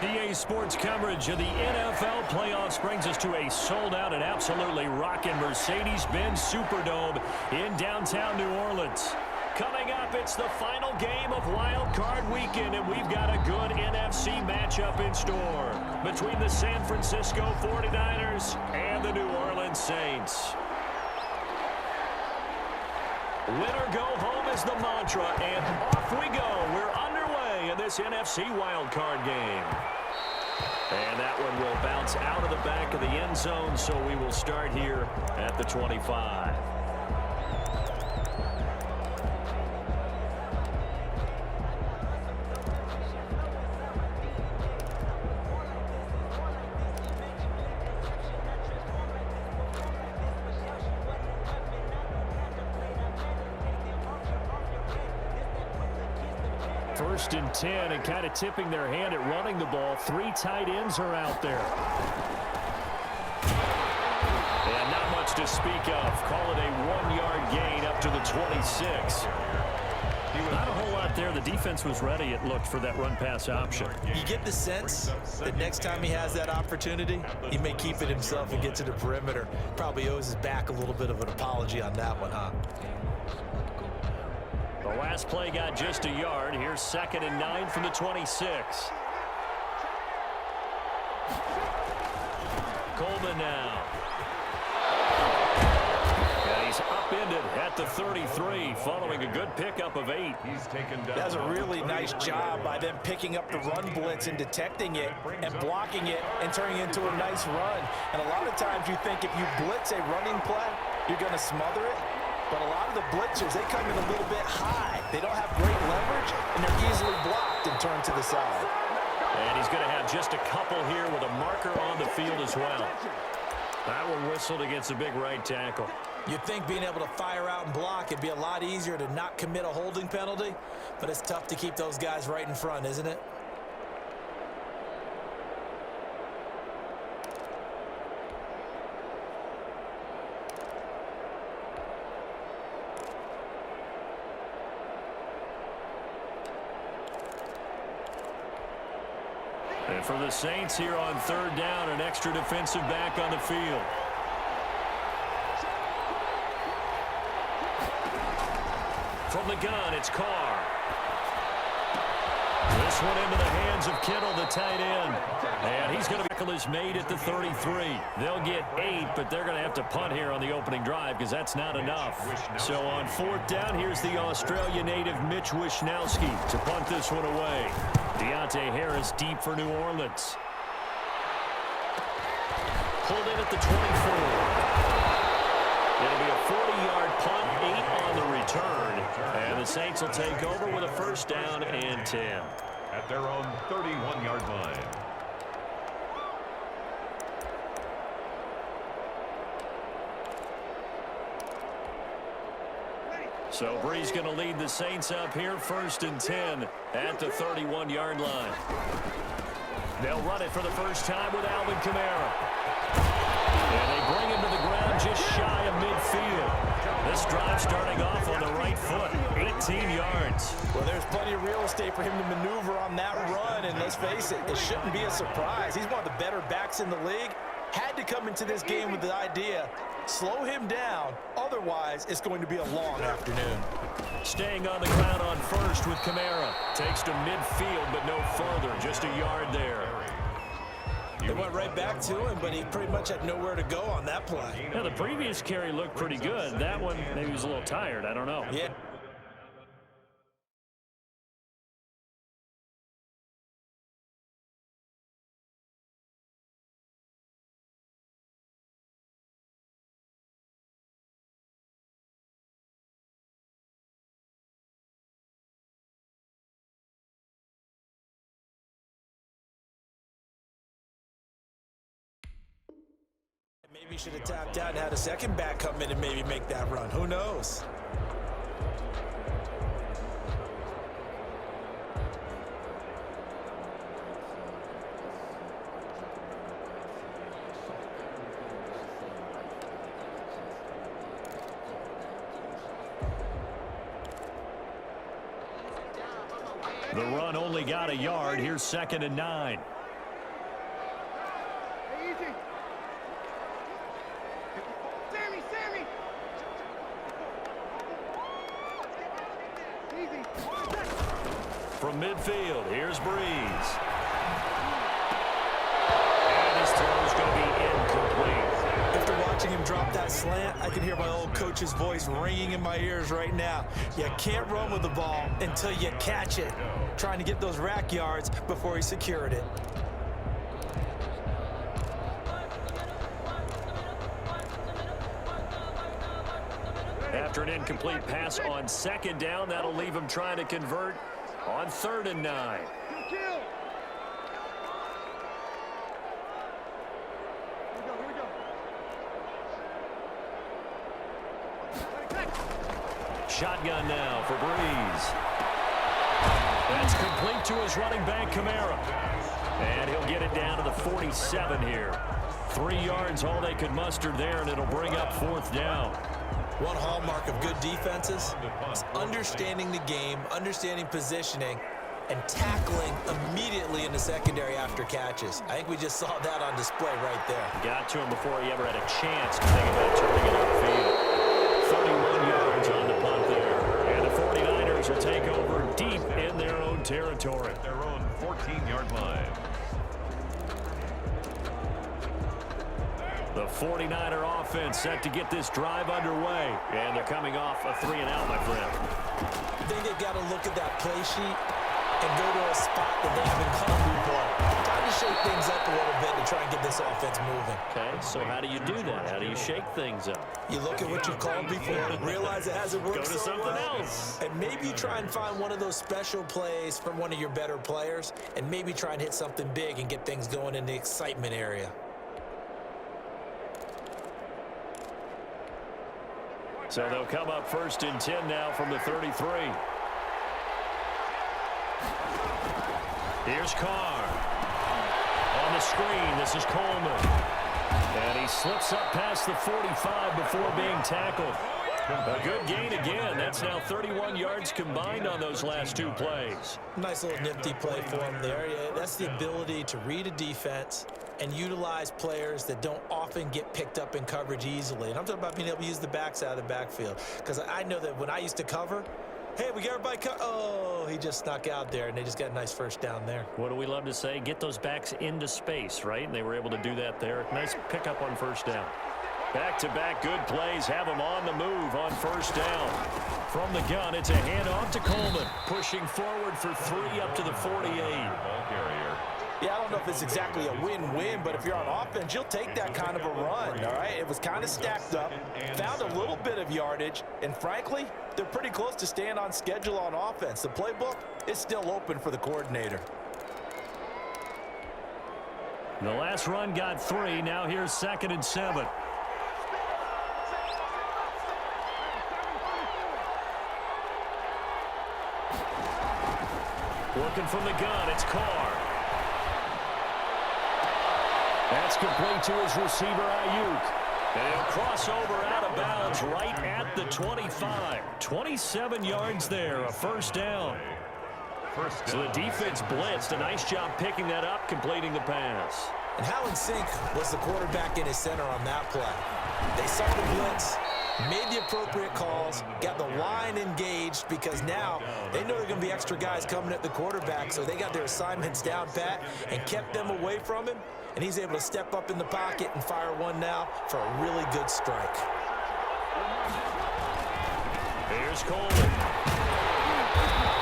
EA Sports coverage of the NFL playoffs brings us to a sold-out and absolutely rocking Mercedes-Benz Superdome in downtown New Orleans. Coming up, it's the final game of Wild Card Weekend, and we've got a good NFC matchup in store between the San Francisco 49ers and the New Orleans Saints. Winner go home is the mantra, and off we go. We're underway in this NFC wildcard game. And that one will bounce out of the back of the end zone, so we will start here at the 25. First and 10, and kind of tipping their hand at running the ball. 3 tight ends are out there. And not much to speak of. Call it a 1-yard gain up to the 26. Not a whole lot there. The defense was ready, it looked, for that run-pass option. You get the sense that next time he has that opportunity, he may keep it himself and get to the perimeter. Probably owes his back a little bit of an apology on that one, huh? The last play got just a yard. Here's 2nd and 9 from the 26. Coleman now. And he's upended at the 33, following a good pickup of 8. He's taken down. That's a really nice job by them picking up the run blitz and detecting it and blocking it and turning it into a nice run. And a lot of times you think if you blitz a running play, you're going to smother it. But a lot of the blitzers, they come in a little bit high. They don't have great leverage, and they're easily blocked and turned to the side. And he's going to have just a couple here with a marker on the field as well. That one whistled against a big right tackle. You'd think being able to fire out and block, it'd be a lot easier to not commit a holding penalty, but it's tough to keep those guys right in front, isn't it? And for the Saints here on 3rd down, an extra defensive back on the field. From the gun, it's Carr. This one into the hands of Kittle, the tight end. And he's going to tackle is made at the 33. They'll get 8, but they're going to have to punt here on the opening drive because that's not enough. So on 4th down, here's the Australia native Mitch Wishnowski to punt this one away. Deontay Harris deep for New Orleans. Pulled in at the 24. It'll be a 40-yard punt, 8 on the return. And the Saints will take over with a 1st down and 10. At their own 31-yard line. So Bree's going to lead the Saints up here, 1st and 10 at the 31-yard line. They'll run it for the first time with Alvin Kamara. And they bring him to the ground just shy of midfield. This drive starting off on the right foot, 18 yards. Well, there's plenty of real estate for him to maneuver on that run, and let's face it, it shouldn't be a surprise. He's one of the better backs in the league. Had to come into this game with the idea, slow him down, otherwise it's going to be a long afternoon. Staying on the ground on 1st with Kamara. Takes to midfield, but no further, just a yard there. They went right back to him, but he pretty much had nowhere to go on that play. Yeah, the previous carry looked pretty good. That one, maybe he was a little tired. I don't know. Yeah. Maybe he should have tapped out and had a second back come in and maybe make that run. Who knows? The run only got a yard. Here's 2nd and 9. From midfield, here's Breeze. And his throw's going to be incomplete. After watching him drop that slant, I can hear my old coach's voice ringing in my ears right now. You can't run with the ball until you catch it. Trying to get those rack yards before he secured it. After an incomplete pass on second down, that'll leave him trying to convert on 3rd and 9. Shotgun now for Breeze. That's complete to his running back, Kamara. And he'll get it down to the 47 here. 3 yards, all they could muster there, and it'll bring up 4th down. One hallmark of good defenses is understanding the game, understanding positioning, and tackling immediately in the secondary after catches. I think we just saw that on display right there. Got to him before he ever had a chance to think about turning it upfield. 31 yards on the punt there. And the 49ers will take over deep in their own territory. Their own 14-yard line. The 49er offense set to get this drive underway. And they're coming off a 3-and-out, my friend. I think they've got to look at that play sheet and go to a spot that they haven't come before. Time to shake things up a little bit to try and get this offense moving. Okay, so how do you do that? How do you shake things up? You look at what you've called before, realize it hasn't worked Go to so something well, else. and maybe you try and find one of those special plays from one of your better players, and maybe try and hit something big and get things going in the excitement area. So they'll come up 1st and 10 now from the 33. Here's Carr. On the screen, this is Coleman. And he slips up past the 45 before being tackled. A good gain again. That's now 31 yards combined on those last 2 plays. Nice little nifty play for him there. Yeah, that's the ability to read a defense and utilize players that don't often get picked up in coverage easily. And I'm talking about being able to use the backs out of the backfield. Because I know that when I used to cover, hey, we got everybody oh, he just snuck out there, and they just got a nice 1st down there. What do we love to say? Get those backs into space, right? And they were able to do that there. Nice pickup on 1st down. Back-to-back good plays have them on the move on 1st down. From the gun, it's a handoff to Coleman. Pushing forward for 3 up to the 48. Ball carrier. Yeah, I don't know if it's exactly a win-win, but if you're on offense, you'll take that kind of a run, all right? It was kind of stacked up, found a little bit of yardage, and frankly, they're pretty close to staying on schedule on offense. The playbook is still open for the coordinator. The last run got 3. Now here's 2nd and 7. Working from the gun, it's Carr. That's complete to his receiver, Ayuk. And he'll cross over out of bounds right at the 25. 27 yards there, a 1st down. So the defense blitzed. A nice job picking that up, completing the pass. And how in sync was the quarterback in his center on that play? They saw the blitz, made the appropriate calls, got the line engaged, because now they know there are going to be extra guys coming at the quarterback, so they got their assignments down pat and kept them away from him, and he's able to step up in the pocket and fire one now for a really good strike. Here's Coleman.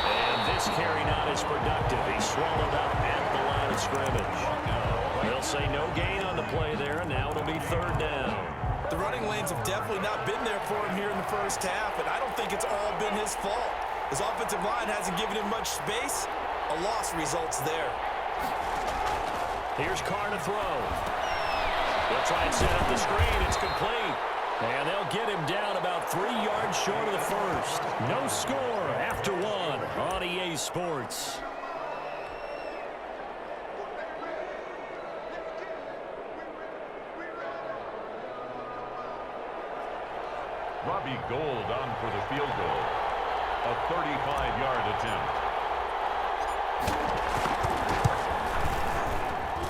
And this carry not as productive. He's swallowed up at the line of scrimmage. They'll say no gain on the play there, and now it'll be 3rd down. The running lanes have definitely not been there for him here in the 1st half, and I don't think it's all been his fault. His offensive line hasn't given him much space. A loss results there. Here's Carr to throw. They'll try and set up the screen. It's complete. And they'll get him down about 3 yards short of the 1st. No score after 1 on EA Sports. Robbie Gould on for the field goal. A 35-yard attempt.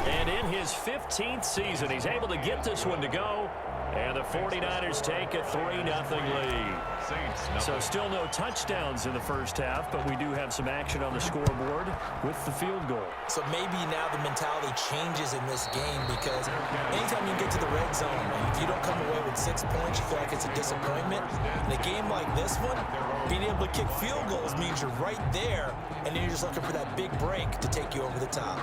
And in his 15th season, he's able to get this one to go. And the 49ers take a 3-0 lead. So still no touchdowns in the first half, but we do have some action on the scoreboard with the field goal. So maybe now the mentality changes in this game, because anytime you get to the red zone, if you don't come away with 6 points, you feel like it's a disappointment. In a game like this one, being able to kick field goals means you're right there, and then you're just looking for that big break to take you over the top.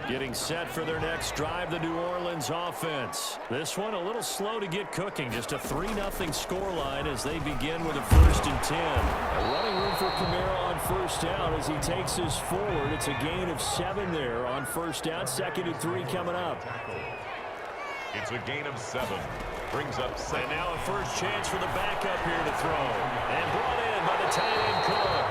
Getting set for their next drive, the New Orleans offense. This one a little slow to get cooking. Just a 3-0 scoreline as they begin with a 1st and 10. A running room for Kamara on first down as he takes this forward. It's a gain of 7 there on first down. 2nd and 3 coming up. It's a gain of 7. Brings up 7. And now a first chance for the backup here to throw. And brought in by the tight end Cook.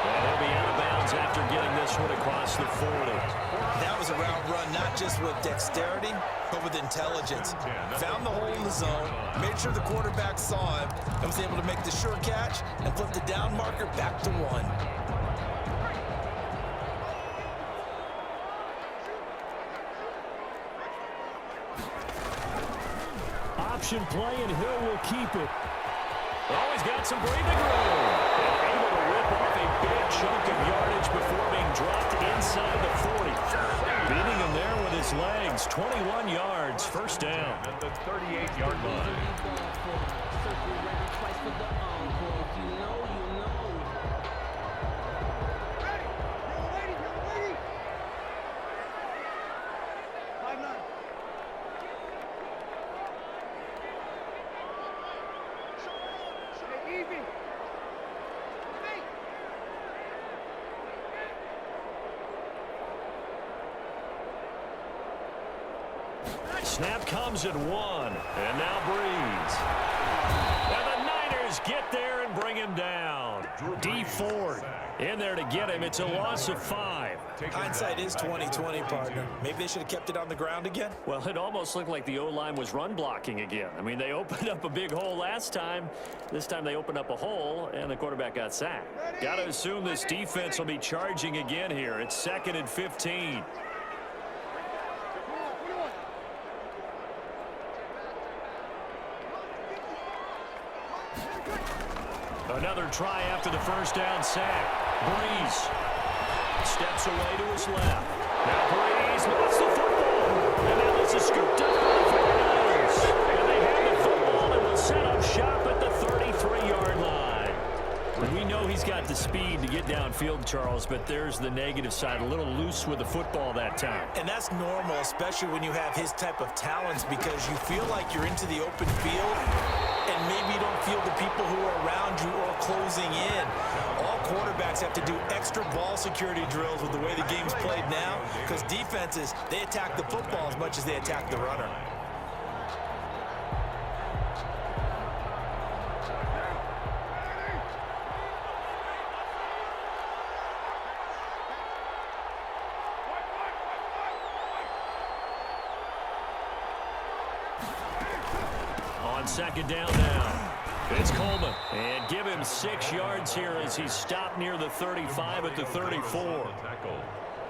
And he'll be out of bounds after getting this one across the 40. That was a route run, not just with dexterity, but with intelligence. Found the hole in the zone, made sure the quarterback saw him, and was able to make the sure catch and flip the down marker back to 1. Option play, and Hill will keep it. Oh, he's got some breathing room. And able to rip off a big chunk of yardage before being dropped inside the 40. Beating him there with his legs. 21 yards, first down. At the 38-yard line. Snap comes at 1, and now Breeze. And the Niners get there and bring him down. D Ford in there to get him. It's a loss of 5. Hindsight is 20/20, partner. Maybe they should have kept it on the ground again. Well, it almost looked like the O-line was run blocking again. I mean, they opened up a big hole last time. This time they opened up a hole, and the quarterback got sacked. Got to assume this defense will be charging again here. It's 2nd and 15. Another try after the first down sack. Breeze steps away to his left. Now Breeze lost the football. And now this is scooped up by the 49ers. And they have the football and will set up shop at the 33-yard line. We know he's got the speed to get downfield, Charles, but there's the negative side. A little loose with the football that time. And that's normal, especially when you have his type of talents, because you feel like you're into the open field and maybe you don't feel the people who are around you or closing in. All quarterbacks have to do extra ball security drills with the way the game's played now, because defenses, they attack the football as much as they attack the runner. On 2nd down now. It's Coleman. And give him 6 yards here as he's stopped near the 35 at the 34.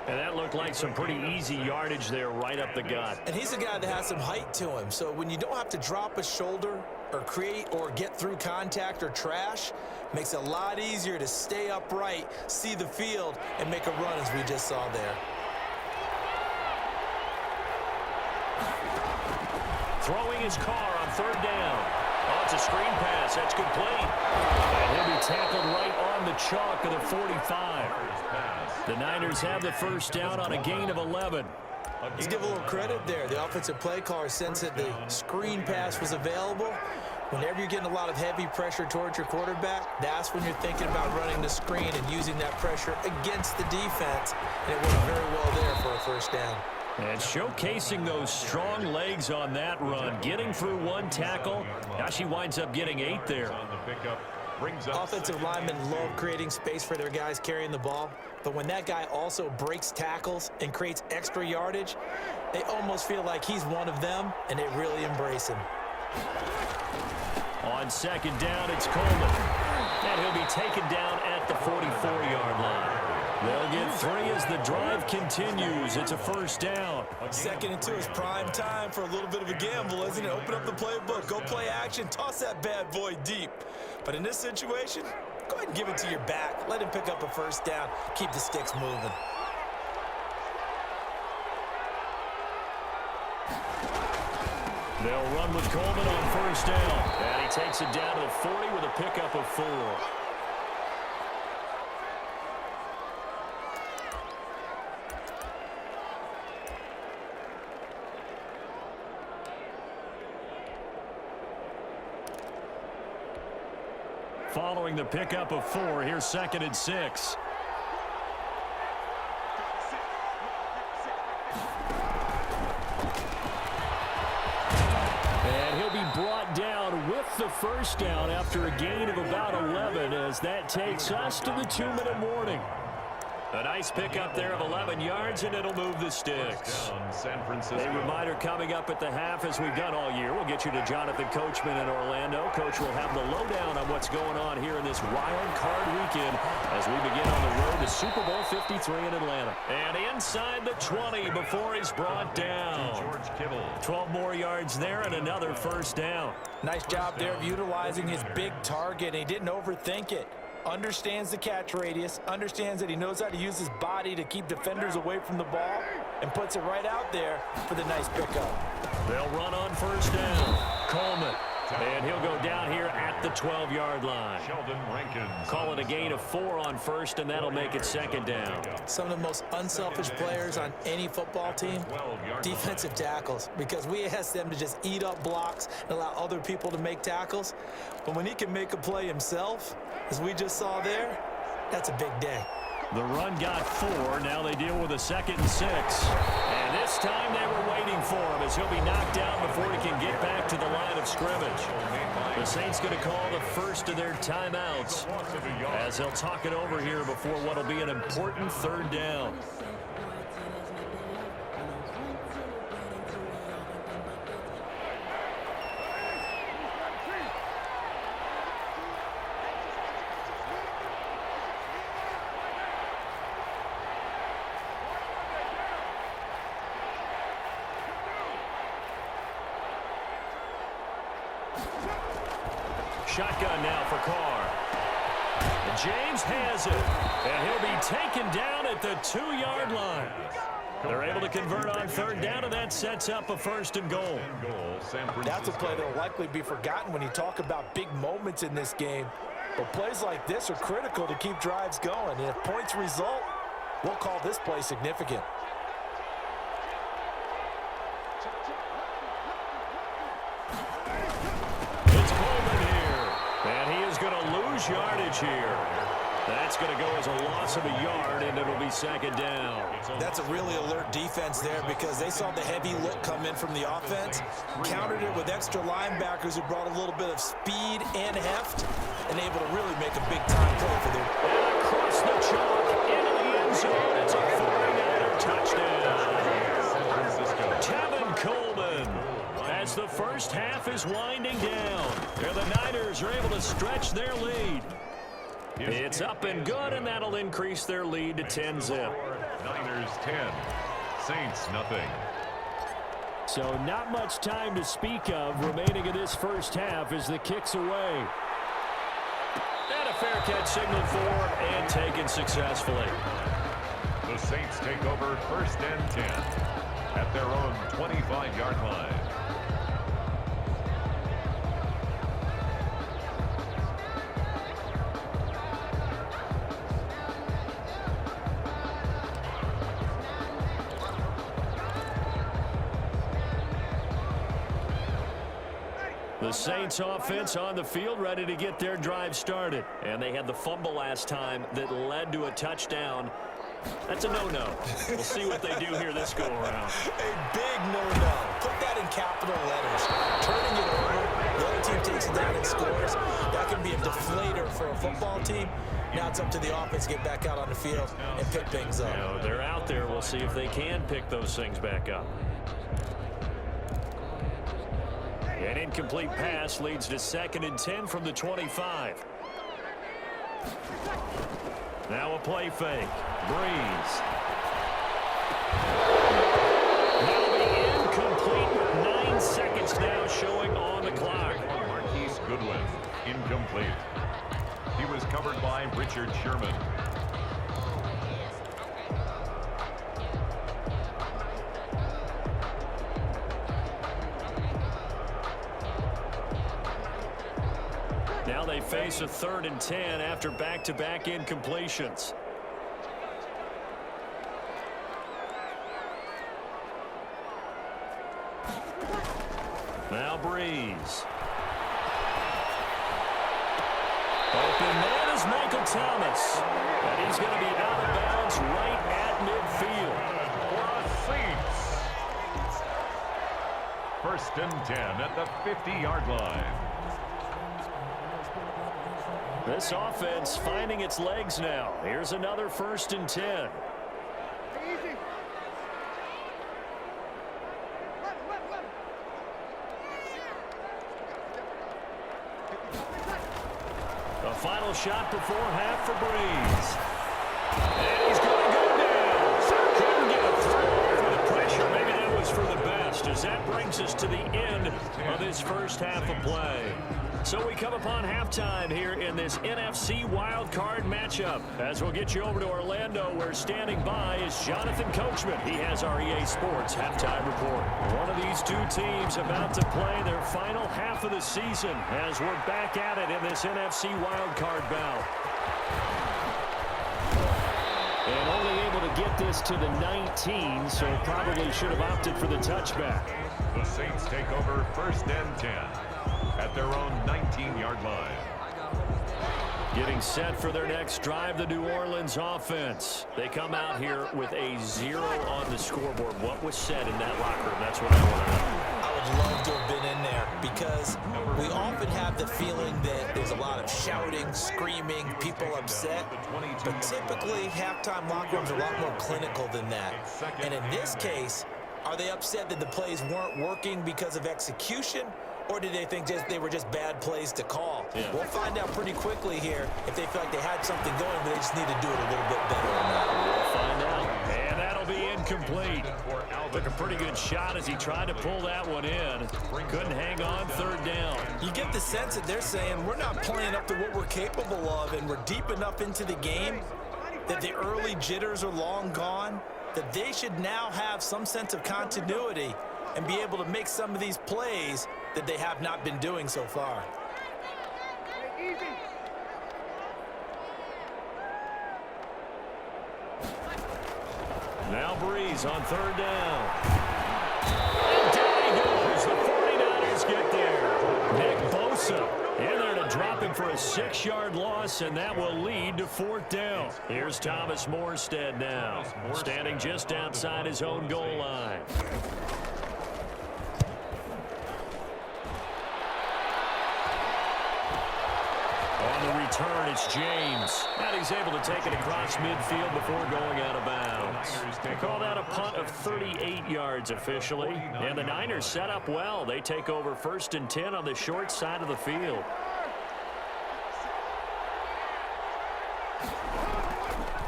And that looked like some pretty easy yardage there right up the gut. And he's a guy that has some height to him. So when you don't have to drop a shoulder or create or get through contact or trash, makes it a lot easier to stay upright, see the field, and make a run as we just saw there. Throwing his car on 3rd down. Oh, it's a screen pass. That's complete. And he'll be tackled right on the chalk of the 45. The Niners have the first down on a gain of 11. Let's give a little credit there. The offensive play caller sensed that the screen pass was available. Whenever you're getting a lot of heavy pressure towards your quarterback, that's when you're thinking about running the screen and using that pressure against the defense. And it worked very well there for a first down. And showcasing those strong legs on that run, getting through 1 tackle. Now she winds up getting 8 there. Offensive linemen love creating space for their guys carrying the ball, but when that guy also breaks tackles and creates extra yardage, they almost feel like he's one of them, and they really embrace him. On 2nd down, it's Coleman. And he'll be taken down at the 44-yard line. They'll get 3 as the drive continues. It's a first down. 2nd and 2 is prime time for a little bit of a gamble, isn't it? Open up the playbook, go play action, toss that bad boy deep. But in this situation, go ahead and give it to your back. Let him pick up a first down. Keep the sticks moving. They'll run with Coleman on first down. And he takes it down to the 40 with a pickup of 4. Following the pickup of 4, here's 2nd and 6. And he'll be brought down with the first down after a gain of about 11 as that takes us to the 2-minute warning. A nice pickup there of 11 yards, and it'll move the sticks. San Francisco. A reminder coming up at the half, as we've done all year. We'll get you to Jonathan Coachman in Orlando. Coach will have the lowdown on what's going on here in this wild card weekend as we begin on the road to Super Bowl 53 in Atlanta. And inside the 20 before he's brought down. George Kittle. 12 more yards there and another first down. Nice job there of utilizing his big target. He didn't overthink it. Understands the catch radius, understands that he knows how to use his body to keep defenders away from the ball, and puts it right out there for the nice pickup. They'll run on first down. Coleman. And he'll go down here at the 12-yard line. Sheldon Rankins. Call it a gain of 4 on first, and that'll make it 2nd down. Some of the most unselfish players on any football team, defensive tackles, because we ask them to just eat up blocks and allow other people to make tackles. But when he can make a play himself, as we just saw there, that's a big day. The run got 4. Now they deal with a 2nd and 6. And this time they were waiting for him as he'll be knocked down before he can get back to the line of scrimmage. The Saints going to call the first of their timeouts as they'll talk it over here before what will be an important 3rd down. Shotgun now for Carr. And James has it. And he'll be taken down at the 2-yard line. They're able to convert on 3rd down, and that sets up a 1st and goal. That's a play that will likely be forgotten when you talk about big moments in this game. But plays like this are critical to keep drives going. And if points result, we'll call this play significant. Yardage here. That's going to go as a loss of a yard, and it'll be 2nd down. That's a really alert defense there because they saw the heavy look come in from the offense, countered it with extra linebackers who brought a little bit of speed and heft, and able to really make a big-time play for them. And across the chalk into the end zone. It's a 49er touchdown. Tevin Coleman. As the first half is winding down, the Niners are able to stretch their lead. It's up and good, and that'll increase their lead to 10-zip. Niners 10, Saints nothing. So not much time to speak of remaining in this first half as the kick's away. And a fair catch signaled for and taken successfully. The Saints take over 1st and 10 at their own 25-yard line. The Saints offense on the field ready to get their drive started. And they had the fumble last time that led to a touchdown. That's a no-no. We'll see what they do here this go-around. A big no-no. Put that in capital letters. Turning it over, the other team takes it down and scores. That can be a deflator for a football team. Now it's up to the offense to get back out on the field and pick things up. Now, they're out there. We'll see if they can pick those things back up. An incomplete pass leads to 2nd and 10 from the 25. Now a play fake. Breeze. That'll be incomplete with 9 seconds now showing on the clock. Marquise Goodwin, incomplete. He was covered by Richard Sherman. Now they face a 3rd and 10 after back-to-back incompletions. Now Breeze. Open man is Michael Thomas. And he's going to be out of bounds right at midfield. First and 10 at the 50-yard line. This offense finding its legs now. Here's another 1st and 10. The final shot before half for Breeze. And he's going to go down. Couldn't get a throw for the pressure. Maybe that was for the best, as that brings us to the end of this first half of play. So we come upon halftime here in this NFC wildcard matchup. As we'll get you over to Orlando, where standing by is Jonathan Coachman. He has our EA Sports halftime report. One of these two teams about to play their final half of the season as we're back at it in this NFC wildcard bout. And only able to get this to the 19, so probably should have opted for the touchback. The Saints take over 1st and 10 at their own 19-yard line. Getting set for their next drive, the New Orleans offense. They come out here with a 0 on the scoreboard. What was said in that locker room? That's what I want to know. I would love to have been in there, because we often have the feeling that there's a lot of shouting, screaming, people upset. But typically, halftime locker rooms are a lot more clinical than that. And in this case, are they upset that the plays weren't working because of execution? Or did they think they were just bad plays to call? Yeah. We'll find out pretty quickly here if they feel like they had something going, but they just need to do it a little bit better or not. We'll find out. And that'll be incomplete. Took a pretty good shot as he tried to pull that one in. Couldn't hang on 3rd down. You get the sense that they're saying we're not playing up to what we're capable of, and we're deep enough into the game that the early jitters are long gone, that they should now have some sense of continuity and be able to make some of these plays that they have not been doing so far. Now Breeze on 3rd down. And down he goes. The 49ers get there. Nick Bosa in there to drop him for a 6-yard loss, and that will lead to 4th down. Here's Thomas Morstead now, standing just outside his own goal line. On the return, it's James. And he's able to take it across midfield before going out of bounds. They call that a punt of 38 yards officially. And the Niners set up well. They take over 1st and 10 on the short side of the field.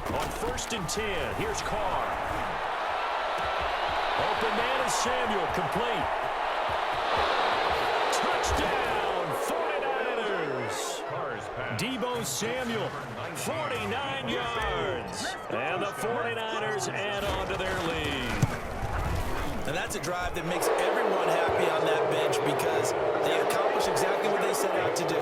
On 1st and 10, here's Carr. Open man is Samuel, complete. Touchdown, 49ers. Deebo Samuel, 49 yards. And the 49ers add on to their lead. And that's a drive that makes everyone happy on that bench, because they accomplish exactly what they set out to do.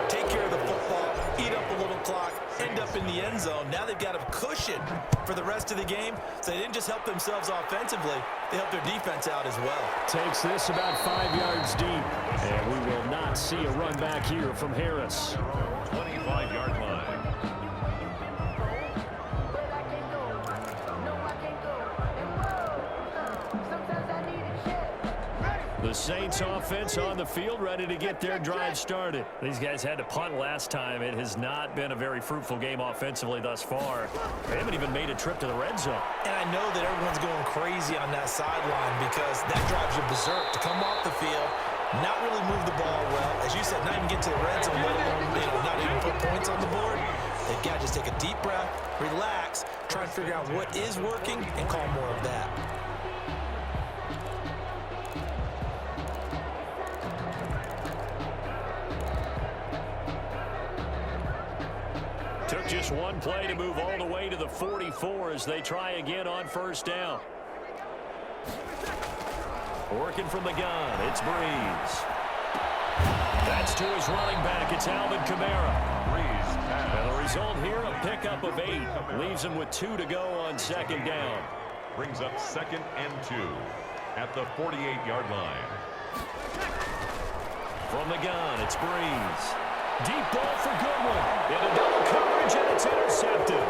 Take care of the football, eat up a little clock, end up in the end zone. Now they've got a cushion for the rest of the game, so they didn't just help themselves offensively, they helped their defense out as well. Takes this about 5 yards deep, and we will not see a run back here from Harris. 25-yard line. The Saints offense on the field, ready to get their drive started. These guys had to punt last time. It has not been a very fruitful game offensively thus far. They haven't even made a trip to the red zone. And I know that everyone's going crazy on that sideline, because that drives you berserk to come off the field, not really move the ball well. As you said, not even get to the red zone, let alone, not even put points on the board. They've got to just take a deep breath, relax, try and figure out what is working, and call more of that. Took just one play to move all the way to the 44 as they try again on first down. Working from the gun, it's Breeze. That's to his running back, it's Alvin Kamara. And the result here, a pickup of 8. Leaves him with 2 to go on second down. Brings up 2nd and 2 at the 48-yard line. From the gun, it's Breeze. Deep ball for Goodwin. Into double coverage, and it's intercepted.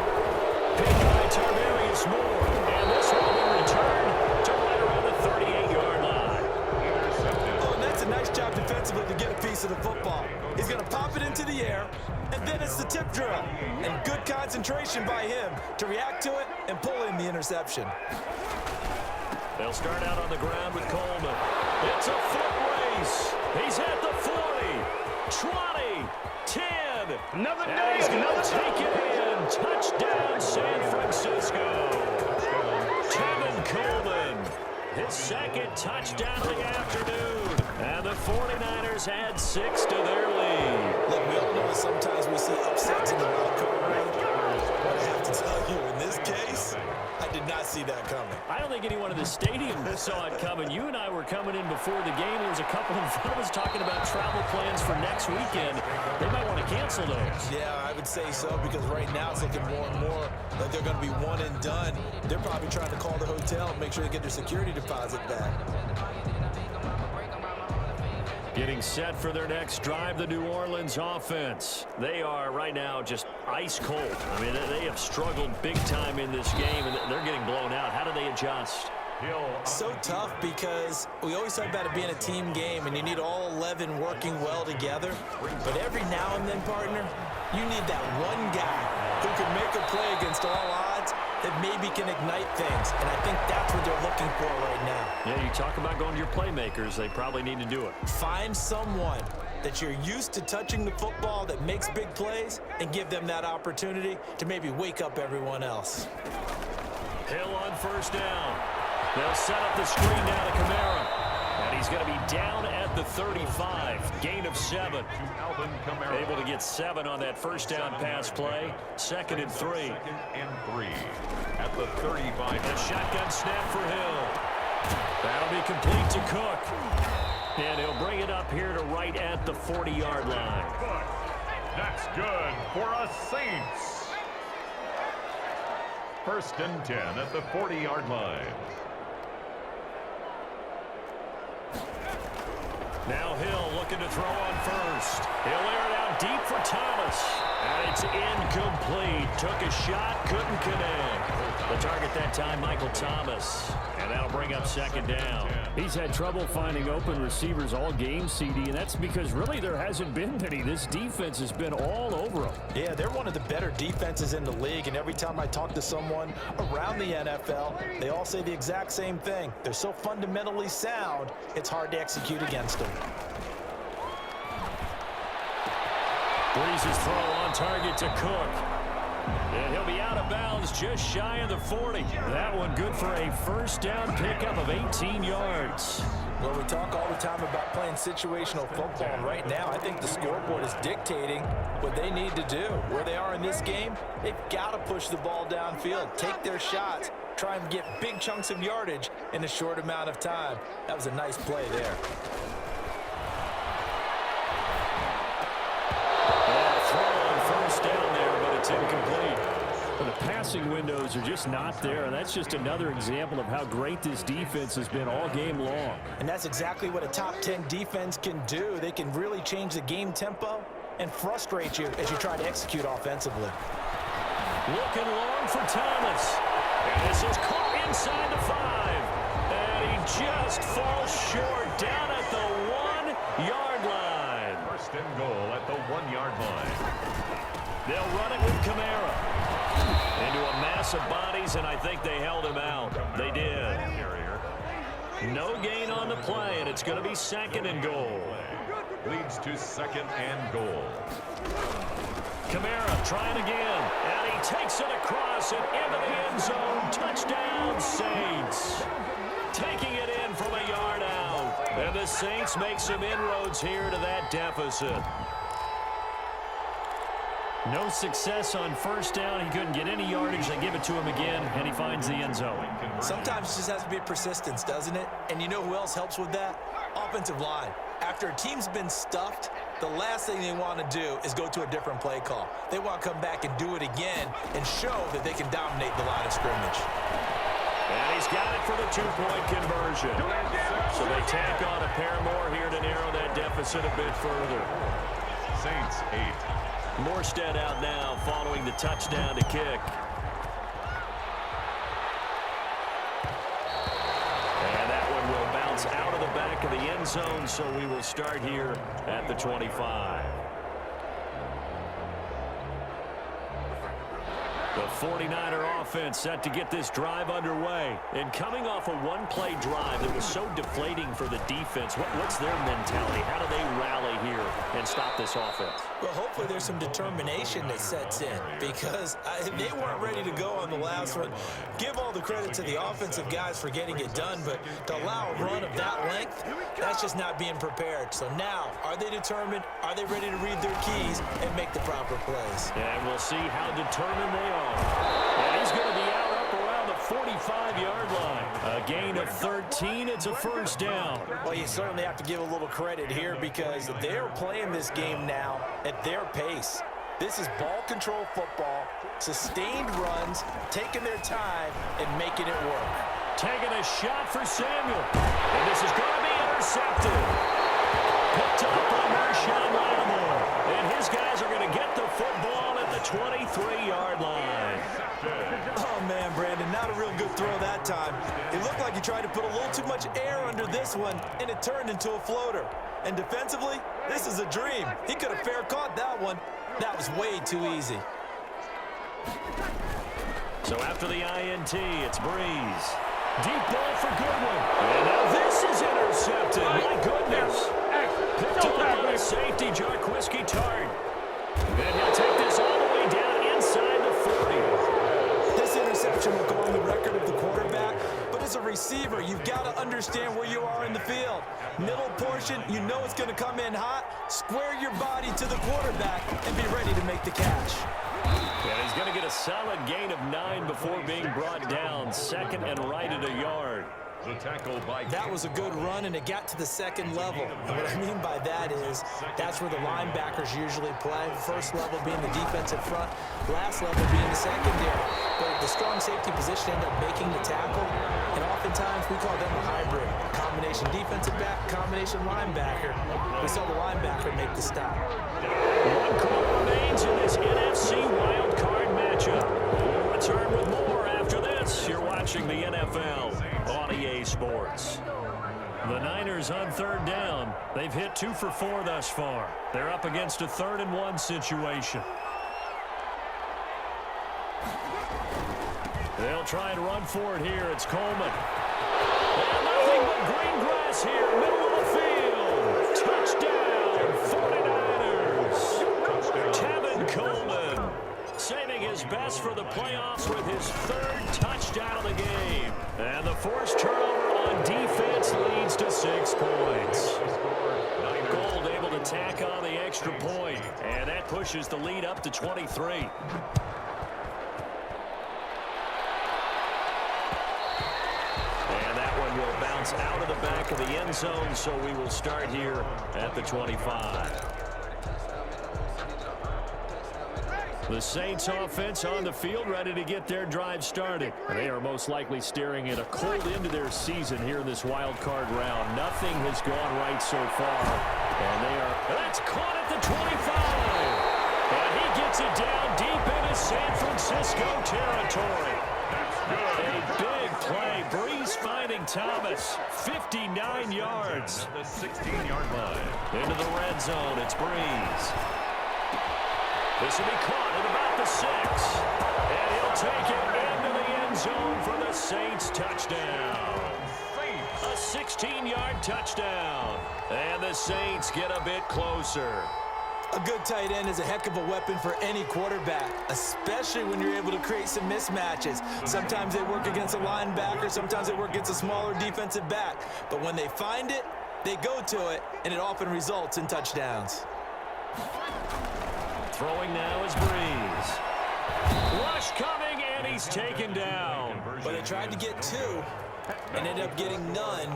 Picked by Tarvarius Moore. And this will be returned to right around the 38-yard line. Intercepted. Oh, and that's a nice job defensively to get a piece of the football. He's going to pop it into the air, and then it's the tip drill. And good concentration by him to react to it and pull in the interception. They'll start out on the ground with Coleman. It's a foot race. He's at the 40, 20, 10. Another And day, he's going another to take it in. Touchdown, San Francisco. Tevin Coleman, his second touchdown of the afternoon. And the 49ers add 6 to their lead. Look, we all know that sometimes we see upsets in the wild card round. But I have to tell you, in this case, I did not see that coming. I don't think anyone in the stadium saw it coming. You and I were coming in before the game. There was a couple in front of us talking about travel plans for next weekend. They might want to cancel those. Yeah, I would say so, because right now it's looking more and more like they're going to be one and done. They're probably trying to call the hotel and make sure they get their security deposit back. Getting set for their next drive, the New Orleans offense. They are right now just ice cold. I mean, they have struggled big time in this game, and they're getting blown out. How do they adjust? So tough, because we always talk about it being a team game, and you need all 11 working well together. But every now and then, partner, you need that one guy who can make a play against all odds that maybe can ignite things. And I think that's what they're looking for right now. Yeah, you talk about going to your playmakers. They probably need to do it. Find someone that you're used to touching the football that makes big plays and give them that opportunity to maybe wake up everyone else. Hill on first down. They'll set up the screen now to Kamara. And he's going to be down at the 35. Gain of 7. Alvin Kamara. Able to get 7 on that first down pass play. 2nd and 3. 2nd and 3 at the 35. A shotgun snap for Hill. That'll be complete to Cook. And he'll bring it up here to right at the 40-yard line. That's good for us Saints. 1st and 10 at the 40-yard line. Now Hill looking to throw on first. He'll air it out deep for Thomas. And it's incomplete. Took a shot, couldn't connect. The target that time, Michael Thomas. And that'll bring up 2nd down. He's had trouble finding open receivers all game, CD, and that's because really there hasn't been many. This defense has been all over him. Yeah, they're one of the better defenses in the league, and every time I talk to someone around the NFL, they all say the exact same thing. They're so fundamentally sound, it's hard to execute against them. Breeze's throw on target to Cook. And he'll be out of bounds just shy of the 40. That one good for a first down pickup of 18 yards. Well, we talk all the time about playing situational football, and right now I think the scoreboard is dictating what they need to do. Where they are in this game, they've got to push the ball downfield, take their shots, try and get big chunks of yardage in a short amount of time. That was a nice play there. It's incomplete. But the passing windows are just not there, and that's just another example of how great this defense has been all game long. And that's exactly what a top 10 defense can do. They can really change the game tempo and frustrate you as you try to execute offensively. Looking long for Thomas. And this is caught inside the 5. And he just falls short down at the 1-yard line. 1st and goal at the 1-yard line. They'll run it with Kamara. Into a mass of bodies, and I think they held him out. They did. No gain on the play, and it's going to be 2nd and goal. Leads to 2nd and goal. Kamara Trying again, and he takes it across and into the end zone. Touchdown, Saints. Taking it in from a yard out. And the Saints make some inroads here to that deficit. No success on first down. He couldn't get any yardage. They give it to him again, and he finds the end zone. Sometimes it just has to be persistence, doesn't it? And you know who else helps with that? Offensive line. After a team's been stuffed, the last thing they want to do is go to a different play call. They want to come back and do it again and show that they can dominate the line of scrimmage. And he's got it for the two-point conversion. So they tack on a pair more here to narrow that deficit a bit further. Saints 8. Morstead out now following the touchdown to kick. And that one will bounce out of the back of the end zone, so we will start here at the 25. The 49er offense set to get this drive underway. And coming off a one-play drive that was so deflating for the defense, what's their mentality? How do they rally here and stop this offense? Well, hopefully there's some determination that sets in because they weren't ready to go on the last one. Give all the credit to the offensive guys for getting it done, but to allow a run of that length, that's just not being prepared. So now, are they determined? Are they ready to read their keys and make the proper plays? And we'll see how determined they are. And he's going to be out up around the 45-yard line. A gain of 13. It's a first down. Well, you certainly have to give a little credit here because they're playing this game now at their pace. This is ball control football, sustained runs, taking their time, and making it work. Taking a shot for Samuel. And this is going to be intercepted. Picked up by Marshawn Lattimore. And his guys are going to get the football at the 23-yard line. Oh, man, Brandon, not a real good throw that time. It looked like he tried to put a little too much air under this one, and it turned into a floater. And defensively, this is a dream. He could have fair caught that one. That was way too easy. So after the INT, it's Breeze. Deep ball for Goodwin. And now this is intercepted. My goodness. Picked up by the safety, Jarquiski Tart. And he'll take this all the way down inside the 40. This interception will go on the record of the quarterback, but as a receiver, you've got to understand where you are in the field. Middle portion, you know it's going to come in hot. Square your body to the quarterback and be ready to make the catch. And he's going to get a solid gain of 9 before being brought down. Second and right at a yard. The tackle by That was a good run, and it got to the second level. And what I mean by that is that's where the linebackers usually play. First level being the defensive front, last level being the secondary. But the strong safety position ended up making the tackle, and oftentimes we call them a hybrid. Combination defensive back, combination linebacker. We saw the linebacker make the stop. One call remains in this NFC wild card matchup. We'll return with more after this. You're watching the NFL on EA Sports. The Niners on third down. They've hit 2 for 4 thus far. They're up against a 3rd and 1 situation. They'll try and run for it here. It's Coleman. And nothing but green grass here, middle of the field. Touchdown, 49ers. Tevin Coleman saving his best for the playoffs with his 3rd touchdown of the game. And the forced turnover on defense leads to 6 points. Gold able to tack on the extra point, and that pushes the lead up to 23. Will bounce out of the back of the end zone, so we will start here at the 25. The Saints offense on the field, ready to get their drive started. They are most likely staring at a cold end to their season here in this wild card round. Nothing has gone right so far, and that's caught at the 25. And he gets it down deep into San Francisco territory. A big play. Breeze finding Thomas. 59 yards. the 16-yard line. Into the red zone. It's Breeze. This will be caught at about the 6. And he'll take it into the end zone for the Saints touchdown. A 16-yard touchdown. And the Saints get a bit closer. A good tight end is a heck of a weapon for any quarterback, especially when you're able to create some mismatches. Sometimes they work against a linebacker, sometimes they work against a smaller defensive back. But when they find it, they go to it, and it often results in touchdowns. Throwing now is Breeze. Rush coming, and he's taken down. But they tried to get two and ended up getting none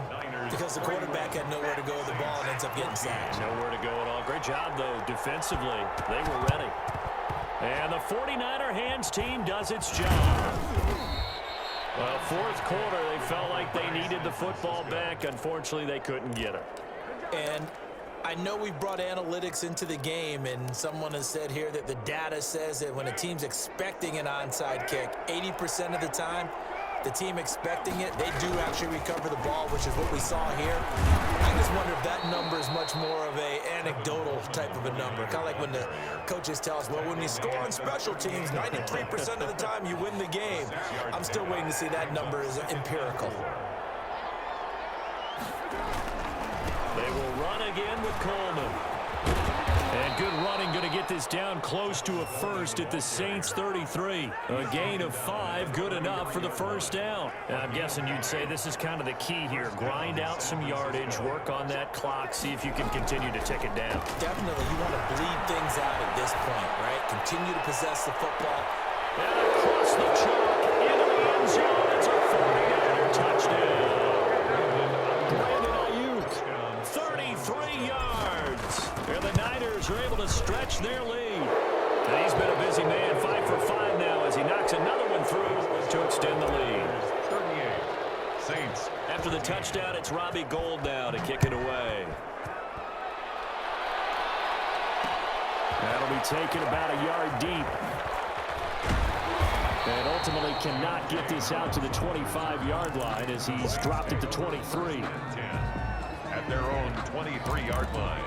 because the quarterback had nowhere to go with the ball and ends up getting sacked. Nowhere to go at all. Great job, though, defensively. They were ready. And the 49er hands team does its job. Well, fourth quarter, they felt like they needed the football back. Unfortunately, they couldn't get it. And I know we've brought analytics into the game, and someone has said here that the data says that when a team's expecting an onside kick, 80% of the time, the team expecting it, they do actually recover the ball, which is what we saw here. I just wonder if that number is much more of a anecdotal type of a number. Kind of like when the coaches tell us, well, when you score on special teams, 93% of the time you win the game. I'm still waiting to see that number is empirical. They will run again with Coleman. And good running, going to get this down close to a first at the Saints 33. A gain of 5, good enough for the first down. And I'm guessing you'd say this is kind of the key here. Grind out some yardage, work on that clock, see if you can continue to tick it down. Definitely, you want to bleed things out at this point, right? Continue to possess the football. And across the chalk, into the end zone, it's a 49er touchdown. Brandon Ayuk, 33 yards. And the Niners are able to stretch their lead. And he's been a busy man, 5 for 5 now as he knocks another one through to extend the lead. 38, Saints. After the touchdown, it's Robbie Gould now to kick it away. That'll be taken about a yard deep. And ultimately cannot get this out to the 25-yard line as he's dropped it to 23. 10 at their own 23-yard line.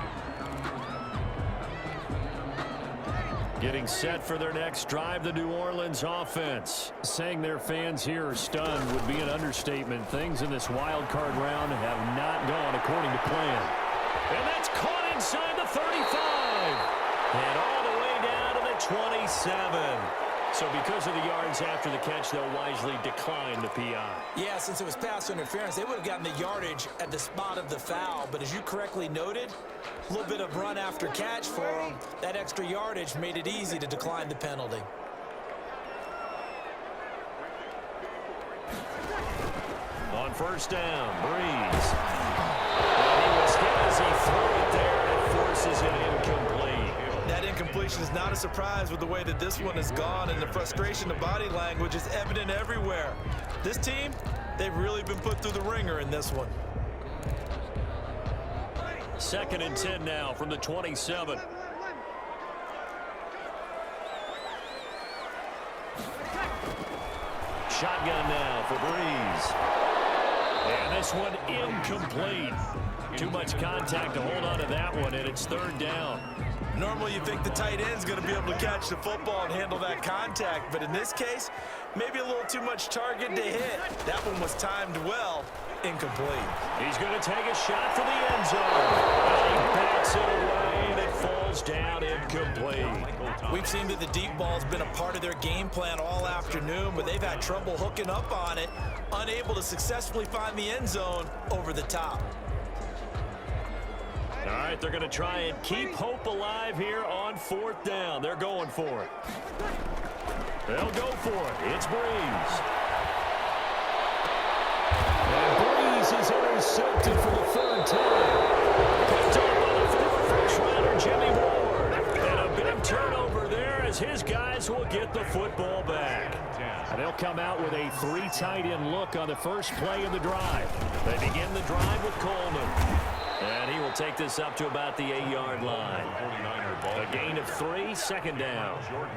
Getting set for their next drive, the New Orleans offense. Saying their fans here are stunned would be an understatement. Things in this wild card round have not gone according to plan. And that's caught inside the 35. And all the way down to the 27. So because of the yards after the catch, they'll wisely decline the PI. Yeah, since it was pass interference, they would have gotten the yardage at the spot of the foul. But as you correctly noted, a little bit of run after catch for them. That extra yardage made it easy to decline the penalty. On first down, Breeze. And he was hit as he threw it there and forces it incomplete. That incompletion is not a surprise with the way that this one has gone, and the frustration of body language is evident everywhere. This team, they've really been put through the ringer in this one. 2nd and 10 now from the 27. Shotgun now for Breeze. And this one incomplete. Too much contact to hold on to that one, and it's 3rd down. Normally you think the tight end's going to be able to catch the football and handle that contact, but in this case, maybe a little too much target to hit. That one was timed well, incomplete. He's going to take a shot for the end zone. And he backs it away, and it falls down incomplete. We've seen that the deep ball's been a part of their game plan all afternoon, but they've had trouble hooking up on it, unable to successfully find the end zone over the top. All right, they're going to try and keep hope alive here on 4th down. They're going for it. They'll go for it. It's Breeze. And Breeze is intercepted for the 3rd time. Picked up by the former first-rounder Jimmy Ward. And a big turnover there as his guys will get the football back. And they'll come out with a 3 tight end look on the first play of the drive. They begin the drive with Coleman. And he will take this up to about the 8-yard line. A gain of 3, 2nd down. Well,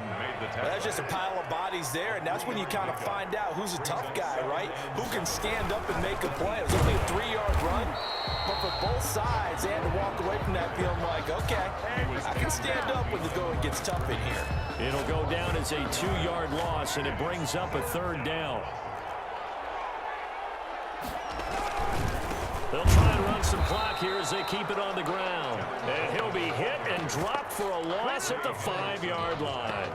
that's just a pile of bodies there, and that's when you kind of find out who's a tough guy, right? Who can stand up and make a play. It was only a 3-yard run, but for both sides, they had to walk away from that feeling like, okay, I can stand up when the going gets tough in here. It'll go down as a 2-yard loss, and it brings up a 3rd down. They'll try and run some clock here as they keep it on the ground. And he'll be hit and dropped for a loss at the 5-yard line.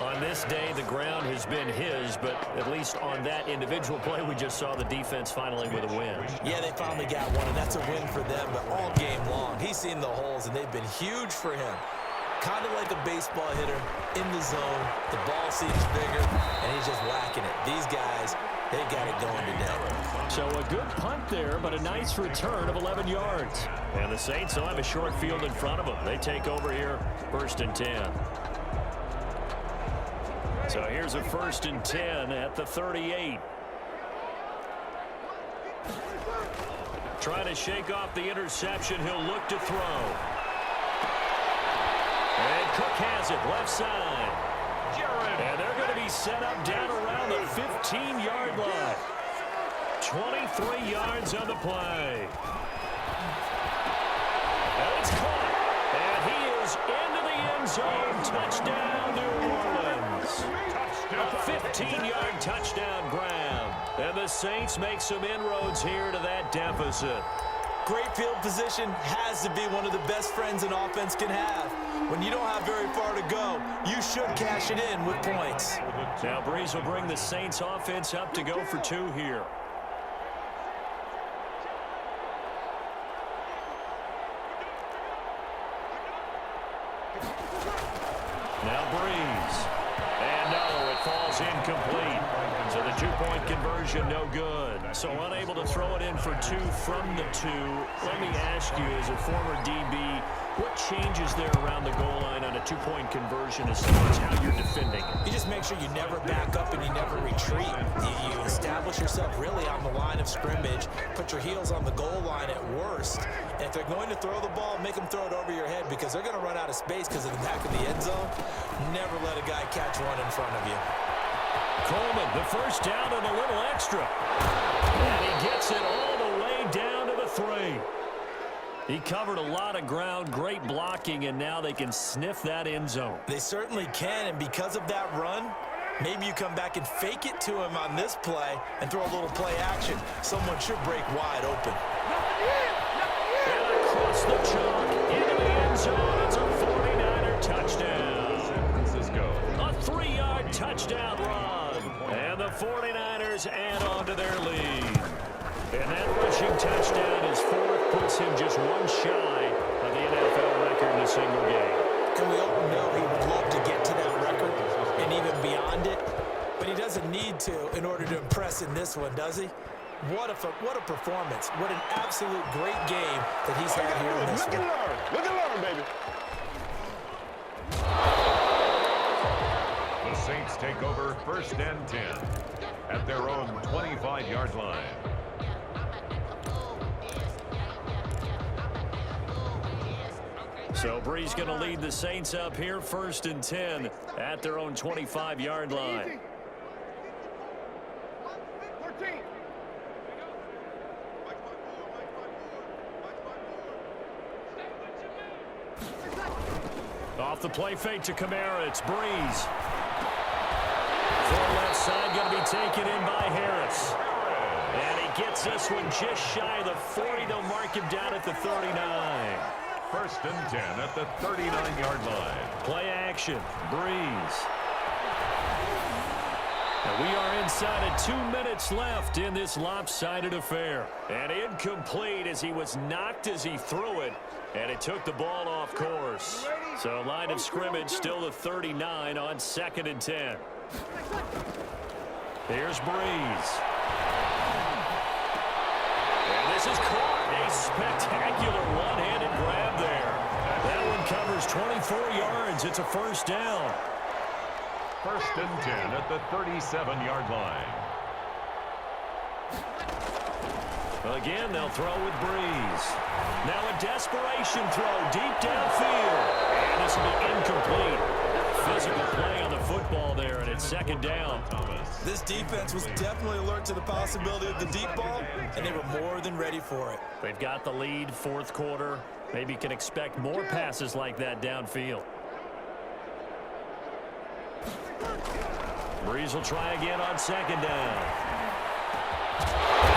On this day, the ground has been his, but at least on that individual play, we just saw the defense finally with a win. Yeah, they finally got one, and that's a win for them, but all game long, he's seen the holes, and they've been huge for him. Kind of like a baseball hitter in the zone. The ball seems bigger, and he's just whacking it. These guys, they got it going today. So a good punt there, but a nice return of 11 yards. And the Saints will have a short field in front of them. They take over here, 1st and 10. So here's a 1st and 10 at the 38. Trying to shake off the interception. He'll look to throw. And Cook has it, left side. And they're going to be set up down around the 15-yard line. 23 yards on the play. And it's caught. And he is into the end zone. Touchdown, New Orleans. A 15-yard touchdown grab. And the Saints make some inroads here to that deficit. Great field position has to be one of the best friends an offense can have. When you don't have very far to go, you should cash it in with points. Now Breeze will bring the Saints offense up to go for 2 here. Now Breeze. And no, it falls incomplete. So the 2-point conversion no good. So unable to throw it in for 2 from the 2. Let me ask you, as a former DB, what changes there around the goal line on a 2-point conversion as far as how you're defending it? You just make sure you never back up and you never retreat. You establish yourself really on the line of scrimmage, put your heels on the goal line at worst. And if they're going to throw the ball, make them throw it over your head because they're going to run out of space because of the back of the end zone. Never let a guy catch one in front of you. Coleman, the first down and a little extra. And he gets it all the way down to the 3. He covered a lot of ground, great blocking, and now they can sniff that end zone. They certainly can, and because of that run, maybe you come back and fake it to him on this play and throw a little play action. Someone should break wide open. And across the chalk, into the end zone, it's a 49er touchdown. San Francisco. A 3-yard touchdown run. And the 49ers add on to their lead. And that rushing touchdown is 4th, puts him just 1 shy of the NFL record in a single game. And we all know he would love to get to that record and even beyond it, but he doesn't need to in order to impress in this one, does he? What a performance. What an absolute great game that he's had here in this one. Look and learn, baby. The Saints take over 1st and 10 at their own 25-yard line. So Breeze going to lead the Saints up here, 1st and 10 at their own 25-yard line. Off the play fake to Kamara, it's Breeze. Full left side going to be taken in by Harris. And he gets this one just shy of the 40. They'll mark him down at the 39. 1st and 10 at the 39-yard line. Play action, Breeze. And we are inside of 2 minutes left in this lopsided affair. And incomplete as he was knocked as he threw it. And it took the ball off course. So line of scrimmage still the 39 on 2nd and 10. Here's Breeze. And this is caught. A spectacular one-handed grab there. That one covers 24 yards. It's a 1st down. 1st and 10 at the 37-yard line. Well, again, they'll throw with Breeze. Now a desperation throw deep downfield. And this will be incomplete. Physical play on the football there, and it's 2nd down. This defense was definitely alert to the possibility of the deep ball, and they were more than ready for it. They've got the lead, 4th quarter. Maybe can expect more passes like that downfield. Breeze will try again on 2nd down.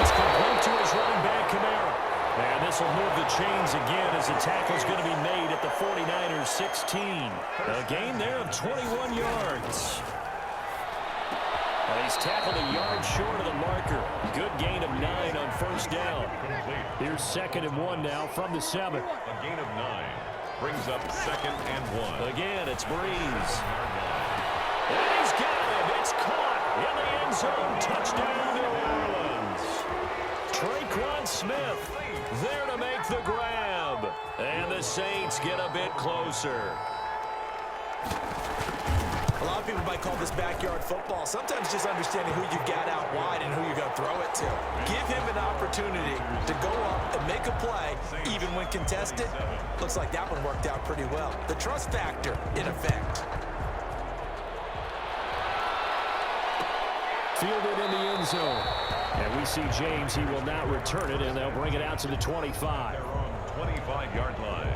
It's complete to his running back, Kamara. And this will move the chains again as the tackle's going to be made at the 49ers 16. A gain there of 21 yards. He's tackled a yard short of the marker. Good gain of 9 on first down. Here's 2nd and 1 now from the 7. A gain of 9 brings up 2nd and 1. Again, it's Breeze. And he's got him. It's caught in the end zone. Touchdown, New Orleans. Traquan Smith there to make the grab. And the Saints get a bit closer. A lot of people might call this backyard football. Sometimes just understanding who you've got out wide and who you're going to throw it to. Give him an opportunity to go up and make a play, even when contested. Looks like that one worked out pretty well. The trust factor in effect. Fielded in the end zone. And we see James. He will not return it, and they'll bring it out to the 25. Their own 25-yard line.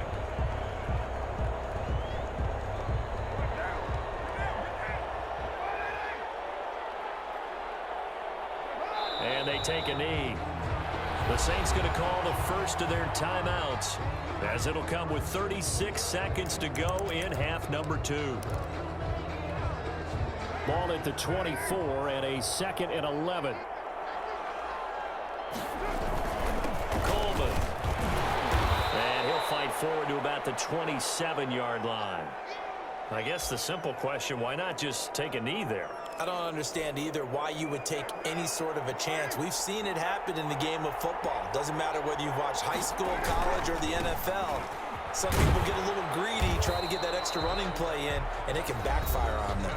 And they take a knee. The Saints going to call the first of their timeouts, as it'll come with 36 seconds to go in half number 2. Ball at the 24 and a 2nd and 11. Coleman. And he'll fight forward to about the 27-yard line. I guess the simple question, why not just take a knee there? I don't understand either why you would take any sort of a chance. We've seen it happen in the game of football. Doesn't matter whether you've watched high school, college, or the NFL. Some people get a little greedy, try to get that extra running play in, and it can backfire on them.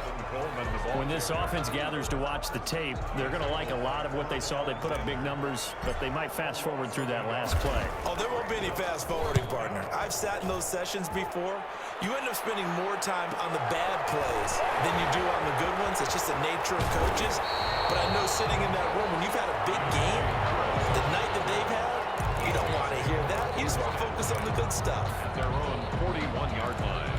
When this offense gathers to watch the tape, they're going to like a lot of what they saw. They put up big numbers, but they might fast forward through that last play. Oh, there won't be any fast forwarding, partner. I've sat in those sessions before. You end up spending more time on the bad plays than you do on the good ones. It's just the nature of coaches. But I know sitting in that room, when you've had a big game, the night that they've had, you don't want to hear that. You just want to focus on the good stuff. At their own 41-yard line.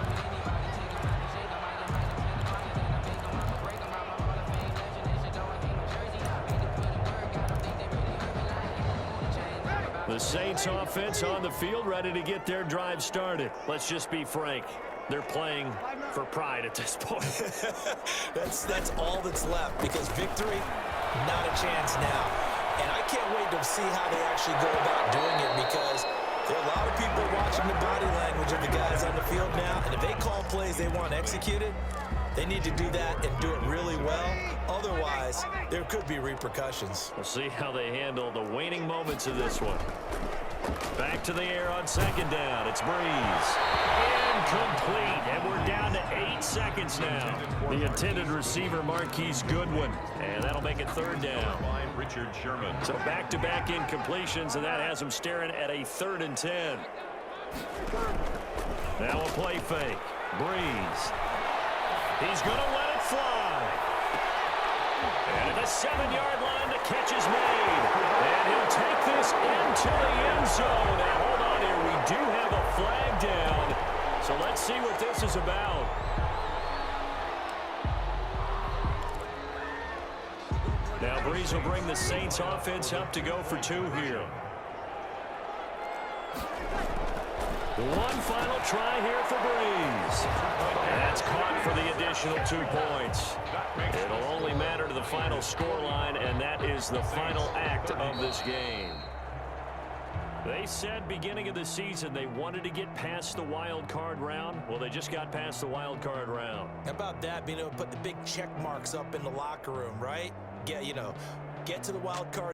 The Saints offense on the field, ready to get their drive started. Let's just be frank. They're playing for pride at this point. That's all that's left, because victory, not a chance now. And I can't wait to see how they actually go about doing it, because there are a lot of people watching the body language of the guys on the field now, and if they call plays they want executed, they need to do that and do it really well. Otherwise, there could be repercussions. We'll see how they handle the waning moments of this one. Back to the air on 2nd down. It's Breeze. Incomplete. And we're down to 8 seconds now. The intended receiver, Marquise Goodwin. And that'll make it 3rd down. Richard Sherman. So back-to-back incompletions, and that has him staring at a 3rd and 10. Now a play fake. Breeze. He's going to let it fly. And at the 7-yard line, the catch is made. And he'll take this into the end zone. Now, hold on here. We do have a flag down. So let's see what this is about. Now, Breeze will bring the Saints offense up to go for 2 here. One final try here for Breeze. And that's caught for the additional 2 points. It'll only matter to the final scoreline, and that is the final act of this game. They said beginning of the season they wanted to get past the wild card round. Well, they just got past the wild card round. How about that, being able to put the big check marks up in the locker room, right? Get to the wild card.